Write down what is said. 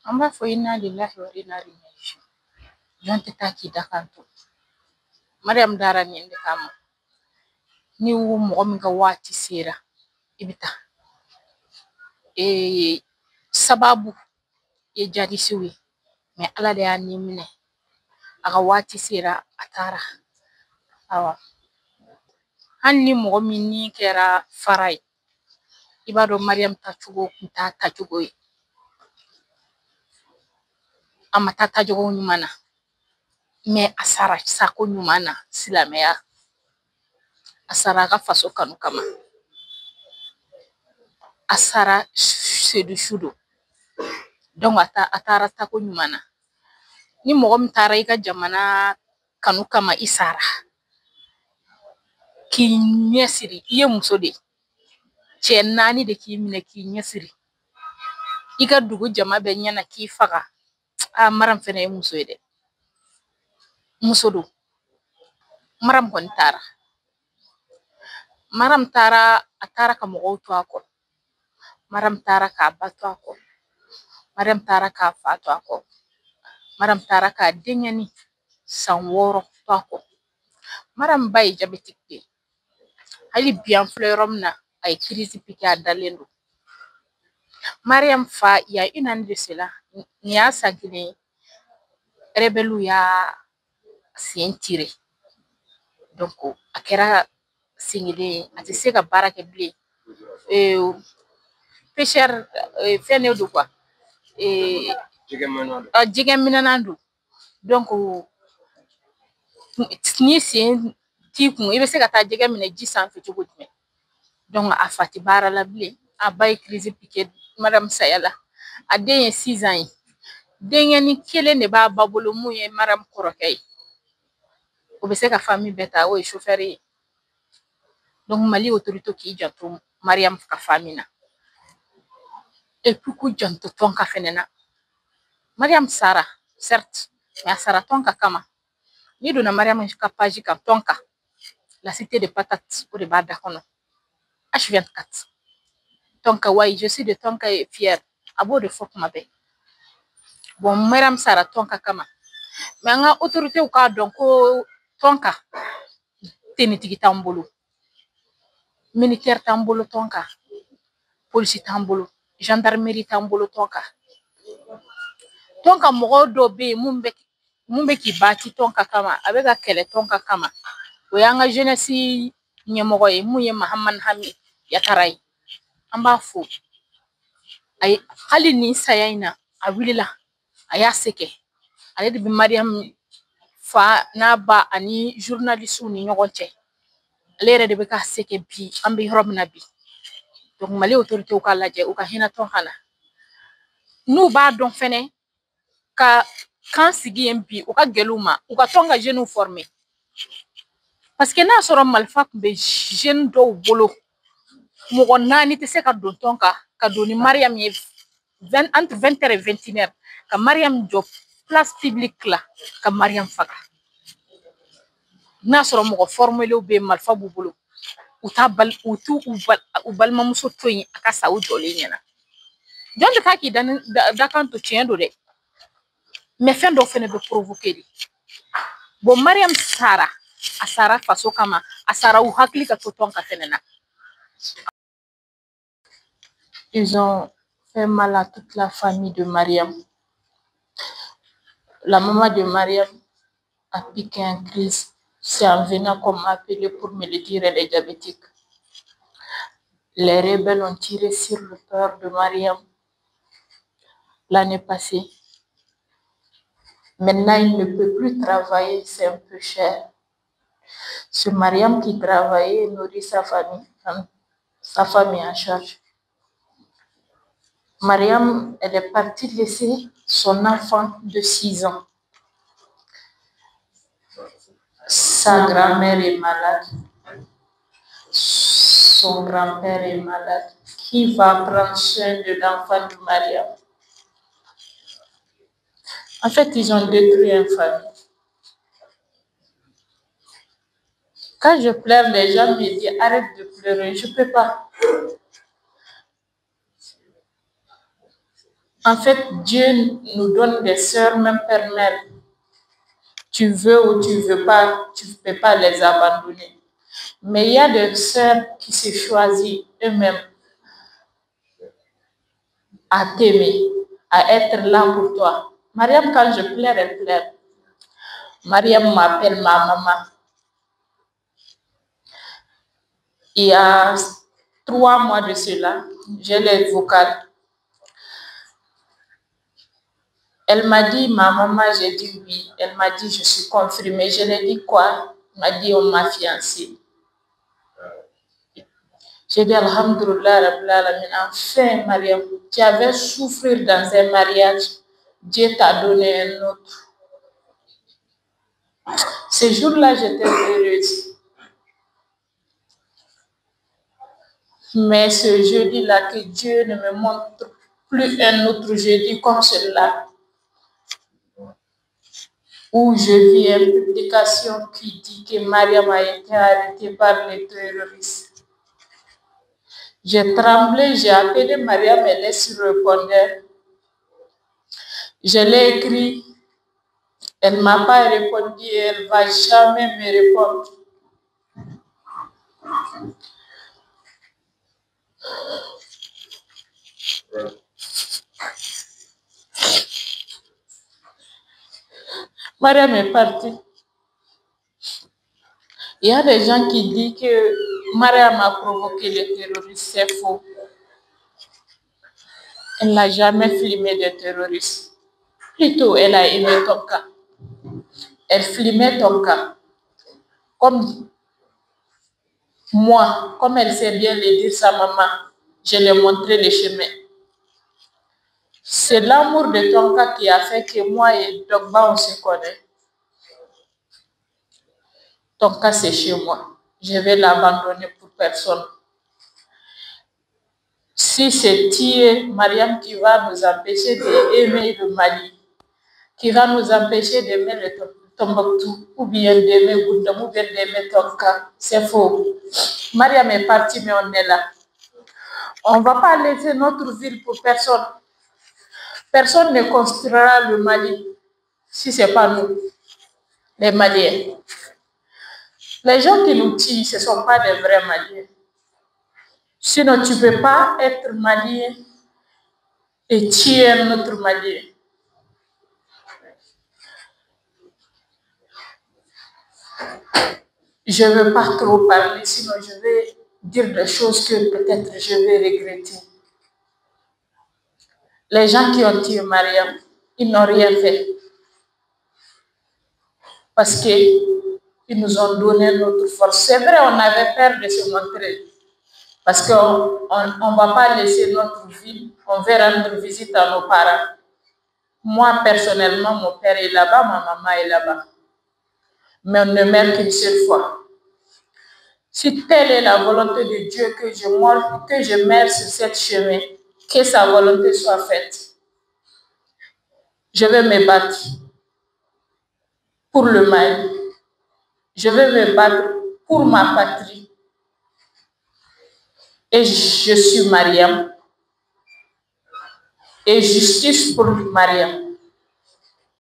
An b'a fɔ inna lillahi wa inna ilaihi raji'un. Jɔn tɛ taa k'i da kan to. Mariyamu dara nin de kama. Ni wo mɔgɔ min ka waati sera i bɛ taa. Sababu ye jadisiw ye Ala de y'a ni minɛ. A ka waati sera a taara. Awɔ. Hali ni mɔgɔ min ni kɛra fara ye i b'a dɔn Mariyamu tacogo kun t'a tacogo ye. A ma taa tacogo ɲuman na a sara sako ɲuman na silamɛya. A sara a ka faso kanu kama. A sara sedusu don. A taara tako ɲuman na. Ni mɔgɔ min taara i ka jamana kanu kama i sara k'i ɲɛsiri i ye muso de ye. Cɛ 4 de k'i minɛ k'i ɲɛsiri. I ka dugu jama bɛɛ ɲɛna k'i faga. Mariyamu fɛnɛ ye muso ye dɛ. Muso don. Mariyamu kɔni taara. Mariyamu taara a taara ka mɔgɔw to a kɔ. Mariyamu taara k'a ba to a kɔ. Mariyamu taara k'a fa to a kɔ. Mariyamu taara k'a denkɛni san 6 to a kɔ. Mariyamu ba ye jabɛtitɔ ye. Hali bi an filɛ yɔrɔ min na a ye crise piqué a dalen don. Mariyamu fa il y a 1 année de cela nin y'a san 1 ye rebelle y'a sen tiré. Donc a kɛra sen 1 ye a tɛ se ka baara kɛ bilen. Pêcheur fɛn de don quoi. Jɛgɛminɛna don. Donc ni sen t'i kun i bɛ se ka taa jɛgɛ minɛ ji sanfɛ cogo jumɛn. Donc a fa tɛ baara la bilen. A ba ye crise piqué Mariyamu saya la. A den ye 6 ans ye. Denkɛni 1 de b'a ba bolo mun ye Mariyamu kɔrɔkɛ ye. O bɛ se ka famille bɛɛ ta o ye chauffeur ye. Donc Mali autorité k'i janto Mariyamu ka famille na. Et puis k'u janto Tɔnka fɛnɛ na. Mariyamu sara certes mais a sara Tɔnka kama. N'i donna Mariyamu ka page kan Tɔnka la cité de patate o de b'a da kɔnɔ. H24 Tɔnka wayi je suis de Tɔnka et fière a b'o de fɔ kuma bɛɛ. Bon Mariyamu sara Tɔnka kama mais an ka autorité k'a dɔn ko Tɔnka tenitigi t'an bolo. Militaire t'an bolo Tɔnka. Police t'an bolo. Gendarmerie t'an bolo Tɔnka. Tɔnka mɔgɔw dɔw bɛ yen mun bɛ k'i baati Tɔnka kama a bɛ ka kɛlɛ Tɔnka kama. O y'an ka jeunesse ɲɛmɔgɔ ye mun ye Mahamani Hami Yatara ye. An b'a fo. Hali nin saya in na a wulila a y'a se kɛ. Ale de bɛ Mariyamu fa n'a ba ani journaliste ni ɲɔgɔn cɛ. Ale yɛrɛ de bɛ k'a se kɛ bi an bɛ yɔrɔ min na bi. Donc Mali autorité k'a lajɛ u ka hinɛ Tɔnka na. N'u b'a dɔn fɛnɛ ka kan sigi yen bi u ka gɛlɛn u ma u ka Tɔnka jeunes former. Parce que n'a sɔrɔ marifa tun bɛ jeune dɔw bolo mɔgɔ 4 tɛ se ka don Tɔnka ka don ni Mariyamu ye entre 20h et 21h ka Mariyamu jɔ place publique la ka Mariyamu faga. N'a sɔrɔ mɔgɔ formelenw bɛ yen marifa b'u bolo u t'u balimamuso to yen a ka sa u jɔlen ɲɛna. Jɔn tɛ taa k'i da kan to tiɲɛ don dɛ. Mais fɛn dɔw fɛnɛ bɛ provoquer de. Bon Mariyamu sara a sara faso kama a sara u hakili ka to Tɔnka fɛnɛ na. Ils ont fait mal à toute la famille de Mariam. La maman de Mariam a piqué en crise. C'est en venant qu'on m'a appelé pour me le dire, elle est diabétique. Les rebelles ont tiré sur le père de Mariam l'année passée. Maintenant, il ne peut plus travailler, c'est un peu cher. C'est Mariam qui travaillait et nourrit sa famille en charge. Mariam, elle est partie laisser son enfant de 6 ans. Sa grand-mère est malade. Son grand-père est malade. Qui va prendre soin de l'enfant de Mariam? En fait, ils ont détruit une famille. Quand je pleure, les gens me disent arrête de pleurer. Je ne peux pas. En fait, Dieu nous donne des sœurs, même père-mère. Tu veux ou tu veux pas, tu ne peux pas les abandonner. Mais il y a des sœurs qui se choisissent eux-mêmes à t'aimer, à être là pour toi. Mariam, quand je pleure, elle pleure. Mariam m'appelle ma maman. Il y a 3 mois de cela, j'ai les vocales. Elle m'a dit, ma maman, j'ai dit oui. Elle m'a dit, je suis confirmée. Je lui ai dit quoi? Elle m'a dit, on m'a fiancée. J'ai dit, Alhamdulillah, Rabbil Alamin. Enfin, Mariam, tu avais souffert dans un mariage. Dieu t'a donné un autre. Ce jour-là, j'étais heureuse. Mais ce jeudi-là, que Dieu ne me montre plus un autre jeudi comme celui-là, où je vis une publication qui dit que Mariam a été arrêtée par les terroristes. J'ai tremblé, j'ai appelé Mariam, elle est sur le répondeur. Je l'ai écrit, elle ne m'a pas répondu et elle ne va jamais me répondre. Mariam est partie. Il y a des gens qui disent que Mariam a provoqué les terroristes, c'est faux. Elle n'a jamais filmé de terroristes. Plutôt, elle a aimé ton cas. Elle filmait ton cas. Comme moi, comme elle sait bien le dire sa maman, je lui ai montré le chemin. C'est l'amour de ton cas qui a fait que moi et Dogba, on se connaît. Ton cas, c'est chez moi. Je vais l'abandonner pour personne. Si c'est Thier, Mariam, qui va nous empêcher d'aimer le Mali, qui va nous empêcher d'aimer le Tombouctou, ou bien d'aimer Goundam, ou bien d'aimer Tonka, c'est faux. Mariam est partie, mais on est là. On ne va pas laisser notre ville pour personne. Personne ne construira le Mali si ce n'est pas nous, les Maliens. Les gens qui nous tuent, ce ne sont pas des vrais Maliens. Sinon, tu ne peux pas être Malien et tuer un autre Malien. Je ne veux pas trop parler, sinon je vais dire des choses que peut-être je vais regretter. Les gens qui ont tué Mariam, ils n'ont rien fait. Parce qu'ils nous ont donné notre force. C'est vrai, on avait peur de se montrer. Parce qu'on ne va pas laisser notre vie, on veut rendre visite à nos parents. Moi, personnellement, mon père est là-bas, ma maman est là-bas. Mais on ne meurt qu'une seule fois. Si telle est la volonté de Dieu, que je meurs sur cette chemin, que sa volonté soit faite. Je vais me battre pour le Mali. Je vais me battre pour ma patrie. Et je suis Mariam. Et justice pour Mariam.